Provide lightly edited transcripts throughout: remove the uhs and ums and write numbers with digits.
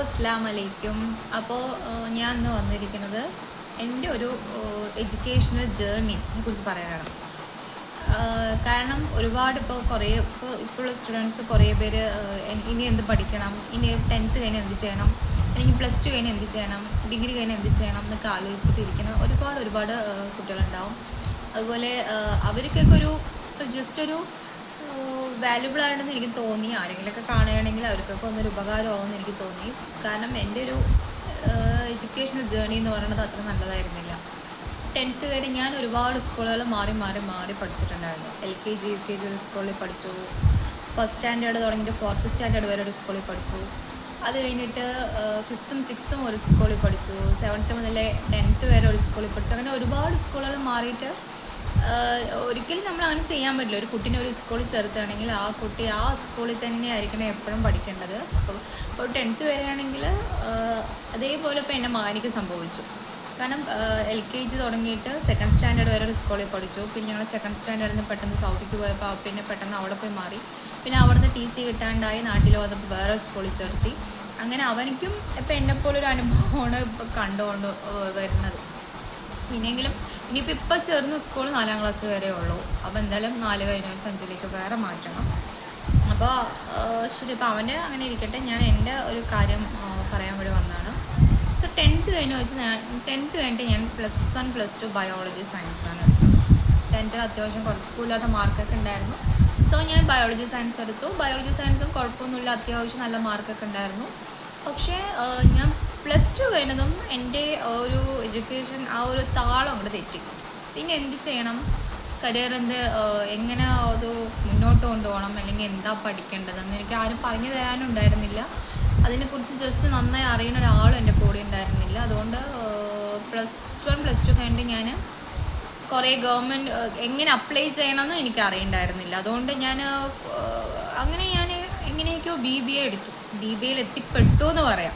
അസ്സലാമു അലൈക്കും. അപ്പോൾ ഞാൻ ഇന്ന് വന്നിരിക്കുന്നത് എൻ്റെ ഒരു എഡ്യൂക്കേഷണൽ ജേർണിയെ കുറിച്ച് പറയാനാണ്. കാരണം ഒരുപാട് ഇപ്പോഴുള്ള സ്റ്റുഡൻസ് കുറേ പേര് ഇനി എന്ത് പഠിക്കണം, ഇനി 10th കഴിഞ്ഞ് എന്ത് ചെയ്യണം, അല്ലെങ്കിൽ +2 കഴിഞ്ഞ് എന്ത് ചെയ്യണം, ഡിഗ്രി കഴിഞ്ഞ് എന്ത് ചെയ്യണം എന്നൊക്കെ ആലോചിച്ചിട്ടിരിക്കുന്ന ഒരുപാട് കുട്ടികളുണ്ടാവും. അതുപോലെ അവർക്കൊക്കെ ജസ്റ്റ് ഒരു വാല്യുബിൾ ആണെന്ന് എനിക്ക് തോന്നി. ആരെങ്കിലുമൊക്കെ കാണുകയാണെങ്കിൽ അവർക്കൊക്കെ ഒന്നൊരു ഉപകാരമാകുമെന്ന് എനിക്ക് തോന്നി. കാരണം എൻ്റെ ഒരു എഡ്യൂക്കേഷണൽ ജേർണി എന്ന് പറയുന്നത് അത്ര നല്ലതായിരുന്നില്ല. 10th വരെ ഞാൻ ഒരുപാട് സ്കൂളുകൾ മാറി പഠിച്ചിട്ടുണ്ടായിരുന്നു. LKG UKG ഒരു സ്കൂളിൽ പഠിച്ചു, 1st സ്റ്റാൻഡേർഡ് തുടങ്ങിയിട്ട് 4th സ്റ്റാൻഡേർഡ് വരെ ഒരു സ്കൂളിൽ പഠിച്ചു. അത് കഴിഞ്ഞിട്ട് 5th 6th ഒരു സ്കൂളിൽ പഠിച്ചു, 7th മുതൽ 10th വരെ ഒരു സ്കൂളിൽ പഠിച്ചു. അങ്ങനെ ഒരുപാട് സ്കൂളുകൾ മാറിയിട്ട് ഒരിക്കലും നമ്മൾ അങ്ങനെ ചെയ്യാൻ പറ്റില്ല. ഒരു കുട്ടീനെ ഒരു സ്കൂളിൽ ചേർത്തുകയാണെങ്കിൽ ആ കുട്ടി ആ സ്കൂളിൽ തന്നെ ആയിരിക്കണം എപ്പോഴും പഠിക്കേണ്ടത്. അപ്പോൾ 10th വരെയാണെങ്കിൽ അതേപോലെ ഇപ്പോൾ എൻ്റെ മകനിക്ക് സംഭവിച്ചു. കാരണം LKG തുടങ്ങിയിട്ട് 2nd സ്റ്റാൻഡേർഡ് വരെ ഒരു സ്കൂളിൽ പഠിച്ചു. പിന്നെ ഞങ്ങൾ 2nd സ്റ്റാൻഡേർഡിൽ നിന്ന് പെട്ടെന്ന് സൗത്തേക്ക് പോയപ്പോൾ പിന്നെ പെട്ടെന്ന് അവിടെ പോയി മാറി. പിന്നെ അവിടുന്ന് TC കിട്ടാണ്ടായി നാട്ടിൽ വന്നപ്പോൾ വേറെ സ്കൂളിൽ ചേർത്തി. അങ്ങനെ അവനിക്കും ഇപ്പം എന്നെപ്പോലൊരു അനുഭവമാണ് ഇപ്പോൾ കണ്ടുകൊണ്ട് വരുന്നത്. പിന്നെയെങ്കിലും ഇനിയിപ്പോൾ ചേർന്ന സ്കൂൾ 4ാം ക്ലാസ് വരെ ഉള്ളൂ. അപ്പോൾ എന്തായാലും 4 കഴിഞ്ഞ് വെച്ച് 5ലേക്ക് വേറെ മാറ്റണം. അപ്പോൾ ശരി, ഇപ്പോൾ അവൻ്റെ അങ്ങനെ ഇരിക്കട്ടെ. ഞാൻ എൻ്റെ ഒരു കാര്യം പറയാൻ വേണ്ടി വന്നതാണ്. സോ 10th കഴിഞ്ഞ് വെച്ച് 10th കഴിഞ്ഞിട്ട് ഞാൻ +1 +2 ബയോളജി സയൻസാണ് എടുത്തത്. 10th അത്യാവശ്യം കുഴപ്പമില്ലാത്ത മാർക്കൊക്കെ ഉണ്ടായിരുന്നു. സോ ഞാൻ ബയോളജി സയൻസ് എടുത്തു. ബയോളജി സയൻസും കുഴപ്പമൊന്നുമില്ല, അത്യാവശ്യം നല്ല മാർക്കൊക്കെ ഉണ്ടായിരുന്നു. പക്ഷേ ഞാൻ +2 കഴിഞ്ഞതും എൻ്റെ ഒരു എഡ്യൂക്കേഷൻ ആ ഒരു താളം അങ്ങോട്ട് തെറ്റി. പിന്നെ എന്ത് ചെയ്യണം, കരിയറിൻ്റെ എങ്ങനെ അത് മുന്നോട്ട് കൊണ്ടുപോകണം, അല്ലെങ്കിൽ എന്താ പഠിക്കേണ്ടതെന്ന് എനിക്ക് ആരും പറഞ്ഞു തരാനും ഉണ്ടായിരുന്നില്ല. അതിനെക്കുറിച്ച് ജസ്റ്റ് നന്നായി അറിയുന്ന ഒരാളും എൻ്റെ കൂടെ ഉണ്ടായിരുന്നില്ല. അതുകൊണ്ട് +1 +2 കഴിഞ്ഞിട്ട് ഞാൻ കുറേ ഗവൺമെൻറ് എങ്ങനെ അപ്ലൈ ചെയ്യണമെന്നും എനിക്ക് അറിയണ്ടായിരുന്നില്ല. അതുകൊണ്ട് ഞാൻ എങ്ങനെയൊക്കെയോ BBA എടുത്തു. BBAയിൽ എത്തിപ്പെട്ടു എന്ന് പറയാം.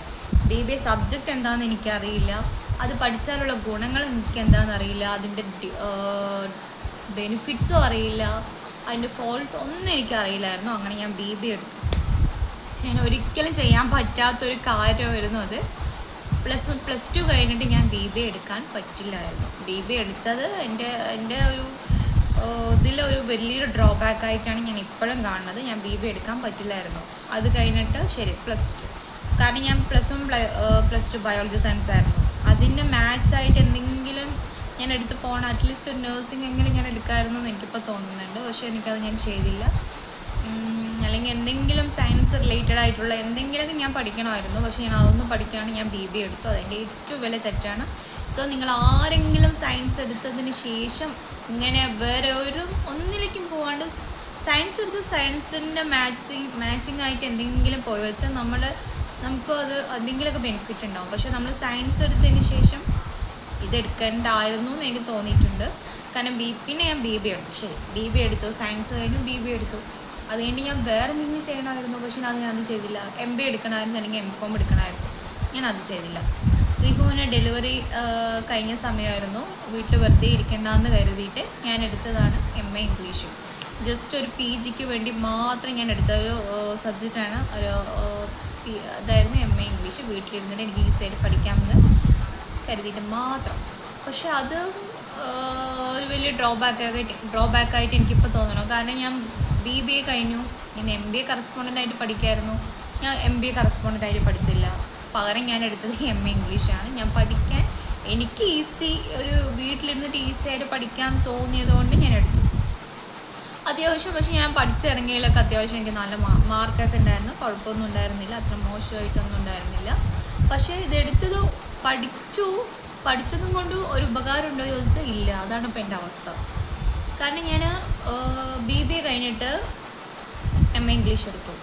BBA സബ്ജക്റ്റ് എന്താണെന്ന് എനിക്കറിയില്ല, അത് പഠിച്ചാലുള്ള ഗുണങ്ങൾ എനിക്ക് എന്താണെന്ന് അറിയില്ല, അതിൻ്റെ ബെനിഫിറ്റ്സും അറിയില്ല, അതിൻ്റെ ഫോൾട്ട് ഒന്നും എനിക്കറിയില്ലായിരുന്നു. അങ്ങനെ ഞാൻ BBA എടുത്തു. പക്ഷെ ഞാൻ ഒരിക്കലും ചെയ്യാൻ പറ്റാത്തൊരു കാര്യമായിരുന്നു അത്. +2 കഴിഞ്ഞിട്ട് ഞാൻ BBA എടുക്കാൻ പറ്റില്ലായിരുന്നു. BBA എടുത്തത് എൻ്റെ ഒരു ഇതിലൊരു വലിയൊരു ഡ്രോബാക്ക് ആയിട്ടാണ് ഞാൻ ഇപ്പോഴും കാണുന്നത്. ഞാൻ BBA എടുക്കാൻ പറ്റില്ലായിരുന്നു. അത് കഴിഞ്ഞിട്ട് ശരി +2, കാരണം ഞാൻ +1 +2 ബയോളജി സയൻസ് ആയിരുന്നു. അതിൻ്റെ മാച്ചായിട്ട് എന്തെങ്കിലും ഞാൻ എടുത്ത് പോകണം, അറ്റ്ലീസ്റ്റ് ഒരു നഴ്സിംഗ് എങ്കിലും ഞാൻ എടുക്കാമായിരുന്നു എന്ന് എനിക്കിപ്പോൾ തോന്നുന്നുണ്ട്. പക്ഷേ എനിക്കത് ഞാൻ ചെയ്തില്ല. അല്ലെങ്കിൽ എന്തെങ്കിലും സയൻസ് റിലേറ്റഡ് ആയിട്ടുള്ള എന്തെങ്കിലുമൊക്കെ ഞാൻ പഠിക്കണമായിരുന്നു. പക്ഷേ ഞാൻ അതൊന്നും പഠിക്കാണ്ട് ഞാൻ BBA എടുത്തു. അതെൻ്റെ ഏറ്റവും വലിയ തെറ്റാണ്. സോ നിങ്ങൾ ആരെങ്കിലും സയൻസ് എടുത്തതിന് ശേഷം ഇങ്ങനെ വേറെ ഒന്നിലേക്കും പോകാണ്ട് സയൻസ് എടുത്ത് സയൻസിൻ്റെ മാച്ചിങ് ആയിട്ട് എന്തെങ്കിലും പോയി വെച്ചാൽ നമുക്ക് അത് എന്തെങ്കിലുമൊക്കെ ബെനിഫിറ്റ് ഉണ്ടാവും. പക്ഷേ നമ്മൾ സയൻസ് എടുത്തതിന് ശേഷം ഇതെടുക്കേണ്ടായിരുന്നു എന്ന് എനിക്ക് തോന്നിയിട്ടുണ്ട്. കാരണം പിന്നെ ഞാൻ BBA എടുത്തു. ശരി, BBA എടുത്തു, സയൻസ് കഴിഞ്ഞു BBA എടുത്തു. അത് കഴിഞ്ഞ് ഞാൻ വേറെ എന്തെങ്കിലും ചെയ്യണമായിരുന്നു. പക്ഷേ ഞാനത് ചെയ്തില്ല. MBA എടുക്കണമായിരുന്നു, അല്ലെങ്കിൽ MCOM എടുക്കണമായിരുന്നു. ഞാനത് ചെയ്തില്ല. റിഹുവിന് ഡെലിവറി കഴിഞ്ഞ സമയമായിരുന്നു. വീട്ടിൽ വെറുതെ ഇരിക്കേണ്ടെന്ന് കരുതിയിട്ട് ഞാൻ എടുത്തതാണ് MA ഇംഗ്ലീഷ്. ജസ്റ്റ് ഒരു PGക്ക് വേണ്ടി മാത്രം ഞാൻ എടുത്ത ഒരു സബ്ജക്റ്റാണ്. അതായിരുന്നു MA ഇംഗ്ലീഷ്. വീട്ടിലിരുന്നിട്ട് എനിക്ക് ഈസിയായിട്ട് പഠിക്കാമെന്ന് കരുതിയിട്ട് മാത്രം. പക്ഷെ അത് ഒരു വലിയ ഡ്രോബാക്കായിട്ട് എനിക്കിപ്പോൾ തോന്നണം. കാരണം ഞാൻ BBA കഴിഞ്ഞു, ഞാൻ MBA കറസ്പോണ്ടൻ്റായിട്ട് പഠിക്കായിരുന്നു. ഞാൻ MBA കറസ്പോണ്ടൻ്റായിട്ട് പഠിച്ചില്ല. പകരം ഞാൻ എടുത്തത് MA ഇംഗ്ലീഷാണ്. ഞാൻ പഠിക്കാൻ എനിക്ക് ഒരു വീട്ടിലിരുന്നിട്ട് ഈസിയായിട്ട് പഠിക്കാൻ തോന്നിയതുകൊണ്ട് ഞാൻ എടുത്തു. അത്യാവശ്യം പക്ഷേ ഞാൻ പഠിച്ചിറങ്ങിയതിലൊക്കെ അത്യാവശ്യം എനിക്ക് നല്ല മാർക്കൊക്കെ ഉണ്ടായിരുന്നു. കുഴപ്പമൊന്നും ഉണ്ടായിരുന്നില്ല, അത്ര മോശമായിട്ടൊന്നും ഉണ്ടായിരുന്നില്ല. പക്ഷേ ഇതെടുത്തത് പഠിച്ചതും കൊണ്ട് ഒരു ഉപകാരം ഉണ്ടോ ചോദിച്ചാൽ ഇല്ല. അതാണ് ഇപ്പോൾ എൻ്റെ അവസ്ഥ. കാരണം ഞാൻ BBA കഴിഞ്ഞിട്ട് MA ഇംഗ്ലീഷ് എടുത്തു.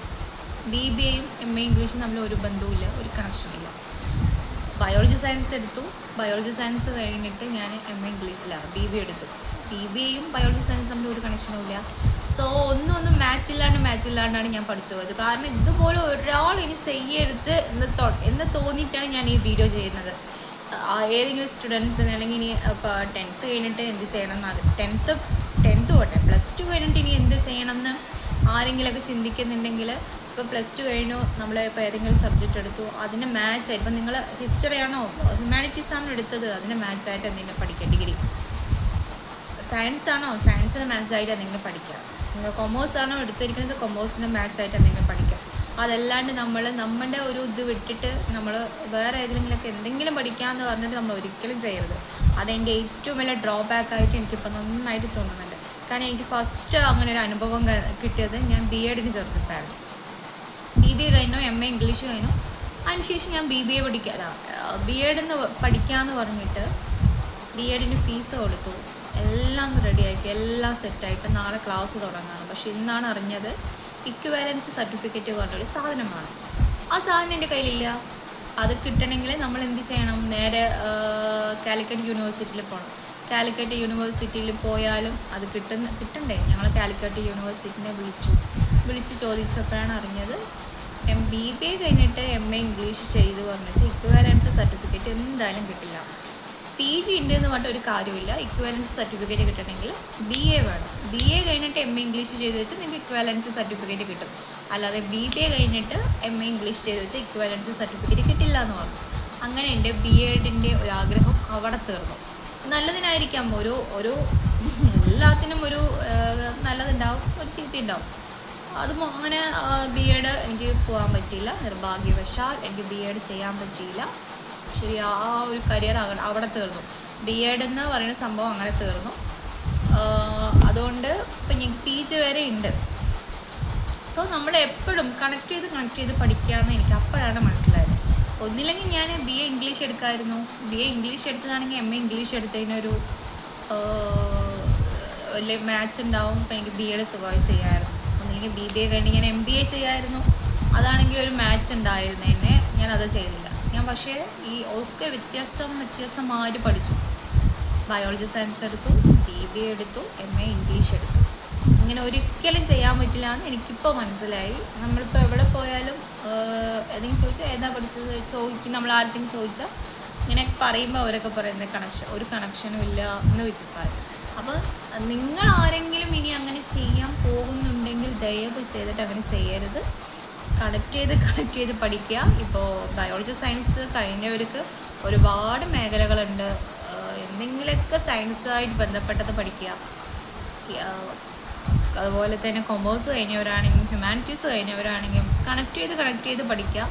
BBAയും MA ഇംഗ്ലീഷും തമ്മിൽ ഒരു ബന്ധവുമില്ല, ഒരു കണക്ഷനില്ല. ബയോളജി സയൻസ് എടുത്തു. ബയോളജി സയൻസ് കഴിഞ്ഞിട്ട് ഞാൻ MA ഇംഗ്ലീഷ് BBA എടുത്തു. BBAയും ബയോളജി സയൻസ് തമ്മിൽ ഒരു കണക്ഷനുമില്ല. സോ ഒന്നും മാച്ചില്ലാണ്ടാണ് ഞാൻ പഠിച്ചു പോയത്. കാരണം ഇതുപോലെ ഒരാൾ ഇനി ചെയ്യരുത് എന്ന് തോന്നിയിട്ടാണ് ഞാൻ ഈ വീഡിയോ ചെയ്യുന്നത്. ഏതെങ്കിലും സ്റ്റുഡൻസിന് അല്ലെങ്കിൽ ഇനി ഇപ്പോൾ 10th കഴിഞ്ഞിട്ട് എന്ത് ചെയ്യണം എന്ന് 10th പോട്ടെ +2 കഴിഞ്ഞിട്ട് ഇനി എന്ത് ചെയ്യണമെന്ന് ആരെങ്കിലുമൊക്കെ ചിന്തിക്കുന്നുണ്ടെങ്കിൽ ഇപ്പോൾ +2 കഴിഞ്ഞു, നമ്മൾ ഇപ്പോൾ ഏതെങ്കിലും സബ്ജക്റ്റ് എടുത്തു, അതിന് മാച്ചായി ഇപ്പം നിങ്ങൾ ഹിസ്റ്ററി ആണോ ഹ്യൂമാനിറ്റീസ് ആണോ എടുത്തത്, അതിന് മാച്ചായിട്ട് എന്തെങ്കിലും പഠിക്കുക. ഡിഗ്രി സയൻസ് ആണോ സയൻസിന് മാച്ചായിട്ട് എന്തെങ്കിലും പഠിക്കുക. നിങ്ങൾ കൊമേഴ്സ് ആണോ എടുത്തിരിക്കുന്നത്, കൊമേഴ്സിന് മാച്ചായിട്ട് എന്തെങ്കിലും പഠിക്കുക. അതല്ലാണ്ട് നമ്മുടെ ഒരു ഇത് വിട്ടിട്ട് നമ്മൾ വേറെ ഏതെങ്കിലുമൊക്കെ എന്തെങ്കിലും പഠിക്കാമെന്ന് പറഞ്ഞിട്ട് നമ്മൾ ഒരിക്കലും ചെയ്യരുത്. അതെൻ്റെ ഏറ്റവും വലിയ ഡ്രോബാക്കായിട്ട് എനിക്കിപ്പോൾ നന്നായിട്ട് തോന്നുന്നുണ്ട്. കാരണം എനിക്ക് ഫസ്റ്റ് അങ്ങനെ ഒരു അനുഭവം കിട്ടിയത് ഞാൻ BEdന് ചേർത്തിട്ടായിരുന്നു. BBA കഴിഞ്ഞു, MA ഇംഗ്ലീഷ് കഴിഞ്ഞു. അതിനുശേഷം ഞാൻ BBA BEdന്ന് പഠിക്കാമെന്ന് പറഞ്ഞിട്ട് BEdന് ഫീസ് കൊടുത്തു, എല്ലാം റെഡിയാക്കി, എല്ലാം സെറ്റായി. ഇപ്പം നാളെ ക്ലാസ് തുടങ്ങാണ്. പക്ഷെ ഇന്നാണ് അറിഞ്ഞത് ഇക്വിവാലൻസ് സർട്ടിഫിക്കറ്റ് പറഞ്ഞൊരു സാധനമാണ്. ആ സാധനം എൻ്റെ കയ്യിലില്ല. അത് കിട്ടണമെങ്കിൽ നമ്മൾ എന്ത് ചെയ്യണം, നേരെ കാലിക്കറ്റ് യൂണിവേഴ്സിറ്റിയിൽ പോകണം. കാലിക്കറ്റ് യൂണിവേഴ്സിറ്റിയിൽ പോയാലും അത് കിട്ടണ്ടേ. ഞങ്ങൾ കാലിക്കറ്റ് യൂണിവേഴ്സിറ്റിനെ വിളിച്ച് ചോദിച്ചപ്പോഴാണ് അറിഞ്ഞത് BBA കഴിഞ്ഞിട്ട് MA ഇംഗ്ലീഷ് ചെയ്ത് പറഞ്ഞാൽ ഇക്വിവാലൻസ് സർട്ടിഫിക്കറ്റ് എന്തായാലും കിട്ടില്ല. PG ഉണ്ട് എന്ന് പറഞ്ഞിട്ട് ഒരു കാര്യമില്ല. ഇക്വിവാലൻസ് സർട്ടിഫിക്കറ്റ് കിട്ടണമെങ്കിൽ BA വേണം. BA കഴിഞ്ഞിട്ട് MA ഇംഗ്ലീഷ് ചെയ്ത് വെച്ചാൽ നിങ്ങൾക്ക് ഇക്വിവാലൻസ് സർട്ടിഫിക്കറ്റ് കിട്ടും. അല്ലാതെ BBA കഴിഞ്ഞിട്ട് MA ഇംഗ്ലീഷ് ചെയ്ത് വെച്ചാൽ ഇക്വിവാലൻസ് സർട്ടിഫിക്കറ്റ് കിട്ടില്ല എന്ന് പറഞ്ഞു. അങ്ങനെ എൻ്റെ BEdൻ്റെ ഒരു ആഗ്രഹം അവിടെ തീർന്നു. നല്ലതിനായിരിക്കാം, ഒരു എല്ലാത്തിനും ഒരു നല്ലതുണ്ടാവും, ഒരു ചീത്തയുണ്ടാവും. അങ്ങനെ BEd എനിക്ക് പോകാൻ പറ്റിയില്ല. നിർഭാഗ്യവശാൽ എനിക്ക് BEd ചെയ്യാൻ പറ്റിയില്ല. ശരി, ആ ഒരു കരിയർ അവിടെ തീർന്നു. BEd എന്ന് പറയുന്ന സംഭവം അങ്ങനെ തീർന്നു. അതുകൊണ്ട് ഇപ്പം ഞാൻ PG വരെ ഉണ്ട്. സോ നമ്മൾ എപ്പോഴും കണക്ട് ചെയ്ത് പഠിക്കാമെന്ന് എനിക്ക് അപ്പോഴാണ് മനസ്സിലായത്. ഒന്നില്ലെങ്കിൽ ഞാൻ BA ഇംഗ്ലീഷ് എടുക്കാമായിരുന്നു. BA ഇംഗ്ലീഷ് എടുത്തതാണെങ്കിൽ MA ഇംഗ്ലീഷ് എടുത്തതിനൊരു വലിയ മാച്ച് ഉണ്ടാവും. ഇപ്പം എനിക്ക് BEd സുഖമായി ചെയ്യാമായിരുന്നു. ഒന്നില്ലെങ്കിൽ BBA കഴിഞ്ഞ് ഞാൻ MBA ചെയ്യാമായിരുന്നു. അതാണെങ്കിൽ ഒരു മാച്ച് ഉണ്ടായിരുന്നു എന്നെ, ഞാനത് ചെയ്തില്ല. ഞാൻ പക്ഷേ ഈ ഒക്കെ വ്യത്യസ്തമായിട്ട് പഠിച്ചു. ബയോളജി സയൻസ് എടുത്തു, BBA എടുത്തു, MA ഇംഗ്ലീഷ് എടുത്തു. ഇങ്ങനെ ഒരിക്കലും ചെയ്യാൻ പറ്റില്ല എന്ന് എനിക്കിപ്പോൾ മനസ്സിലായി. നമ്മളിപ്പോൾ എവിടെ പോയാലും ഏതെങ്കിലും ചോദിച്ചാൽ ഏതാ പഠിച്ചത് നമ്മൾ ആർക്കെങ്കിലും ചോദിച്ചാൽ ഇങ്ങനെ പറയുമ്പോൾ അവരൊക്കെ പറയുന്നത് ഒരു കണക്ഷനും ഇല്ല എന്ന് വെച്ച് പറയും. അപ്പോൾ നിങ്ങൾ ആരെങ്കിലും ഇനി അങ്ങനെ ചെയ്യാൻ പോകുന്നുണ്ടെങ്കിൽ ദയവ് ചെയ്തിട്ട് അങ്ങനെ ചെയ്യരുത്. കണക്ട് ചെയ്ത് പഠിക്കുക. ഇപ്പോൾ ബയോളജി സയൻസ് കഴിഞ്ഞവർക്ക് ഒരുപാട് മേഖലകളുണ്ട്. എന്തെങ്കിലുമൊക്കെ സയൻസുമായിട്ട് ബന്ധപ്പെട്ടത് പഠിക്കുക. അതുപോലെ തന്നെ കൊമേഴ്സ് കഴിഞ്ഞവരാണെങ്കിലും ഹ്യൂമാനിറ്റീസ് കഴിഞ്ഞവരാണെങ്കിലും കണക്ട് ചെയ്ത് പഠിക്കുക.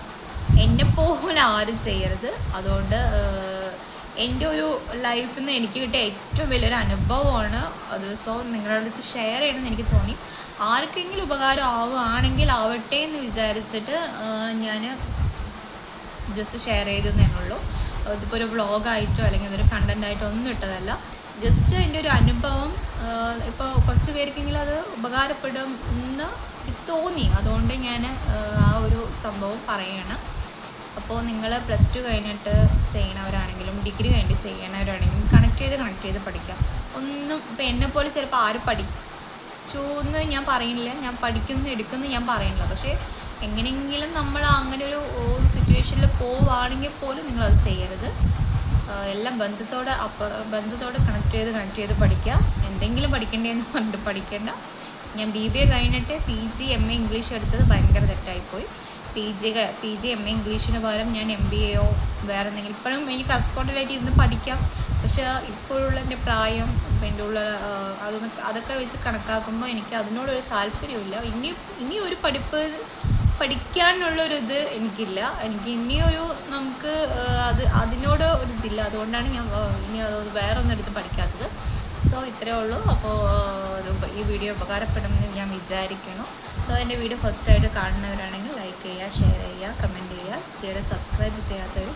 എന്നെപ്പോലെ ആരും ചെയ്യരുത്. അതുകൊണ്ട് എൻ്റെ ഒരു ലൈഫിൽ നിന്ന് എനിക്ക് കിട്ടിയ ഏറ്റവും വലിയൊരു അനുഭവമാണ് അത്. സോ നിങ്ങളുടെ അടുത്ത് ഷെയർ ചെയ്യണമെന്ന് എനിക്ക് തോന്നി. ആർക്കെങ്കിലും ഉപകാരം ആവുകയാണെങ്കിൽ ആവട്ടെ എന്ന് വിചാരിച്ചിട്ട് ഞാൻ ജസ്റ്റ് ഷെയർ ചെയ്തെന്നേ ഉള്ളൂ. ഇതിപ്പോൾ ഒരു വ്ളോഗായിട്ടോ അല്ലെങ്കിൽ ഇതൊരു കണ്ടൻ്റായിട്ടോ ഒന്നും ഇട്ടതല്ല. ജസ്റ്റ് എൻ്റെ ഒരു അനുഭവം ഇപ്പോൾ കുറച്ച് പേർക്കെങ്കിലും അത് ഉപകാരപ്പെടും എന്ന് തോന്നി. അതുകൊണ്ട് ഞാൻ ആ ഒരു സംഭവം പറയണം. അപ്പോൾ നിങ്ങൾ +2 കഴിഞ്ഞിട്ട് ചെയ്യണവരാണെങ്കിലും ഡിഗ്രി കഴിഞ്ഞിട്ട് ചെയ്യണവരാണെങ്കിലും കണക്ട് ചെയ്ത് പഠിക്കാം. ഒന്നും ഇപ്പോൾ എന്നെപ്പോലെ ചിലപ്പോൾ ആരും പഠിച്ചു എന്ന് ഞാൻ പറയുന്നില്ല, ഞാൻ എടുക്കുന്നു ഞാൻ പറയുന്നില്ല. പക്ഷേ എങ്ങനെയെങ്കിലും നമ്മൾ അങ്ങനെ ഒരു സിറ്റുവേഷനിൽ പോവുകയാണെങ്കിൽ പോലും നിങ്ങളത് ചെയ്യരുത്. എല്ലാം ബന്ധത്തോടെ കണക്ട് ചെയ്ത് പഠിക്കുക. എന്തെങ്കിലും പഠിക്കേണ്ടതെന്ന് പറഞ്ഞിട്ട് പഠിക്കേണ്ട. ഞാൻ BBA കഴിഞ്ഞിട്ട് PG MA ഇംഗ്ലീഷ് എടുത്തത് ഭയങ്കര തെറ്റായിപ്പോയി. PG MA ഇംഗ്ലീഷിന് പകരം ഞാൻ MBAയോ വേറെ എന്തെങ്കിലും. ഇപ്പോഴും എനിക്ക് കറസ്പോണ്ടൻ്റായിട്ട് ഇരുന്ന് പഠിക്കാം. പക്ഷേ ഇപ്പോഴുള്ള എൻ്റെ പ്രായം, എൻ്റെ ഉള്ള അതൊക്കെ വെച്ച് കണക്കാക്കുമ്പോൾ എനിക്ക് അതിനോടൊരു താല്പര്യമില്ല. ഇനി ഒരു പഠിക്കാനുള്ളൊരിത് എനിക്കില്ല. എനിക്ക് ഇനിയൊരു അതിനോട് ഒരു ഇതില്ല. അതുകൊണ്ടാണ് ഞാൻ ഇനി അത് വേറെ ഒന്നും എടുത്ത് പഠിക്കാത്തത്. സോ ഇത്രയേ ഉള്ളൂ. അപ്പോൾ ഈ വീഡിയോ ഉപകാരപ്പെടുമെന്ന് ഞാൻ വിചാരിക്കുന്നു. സോ എൻ്റെ വീഡിയോ ഫസ്റ്റായിട്ട് കാണുന്നവരാണെങ്കിൽ ലൈക്ക് ചെയ്യുക, ഷെയർ ചെയ്യുക, കമൻറ്റ് ചെയ്യുക. ഇതുവരെ സബ്സ്ക്രൈബ് ചെയ്യാത്തവർ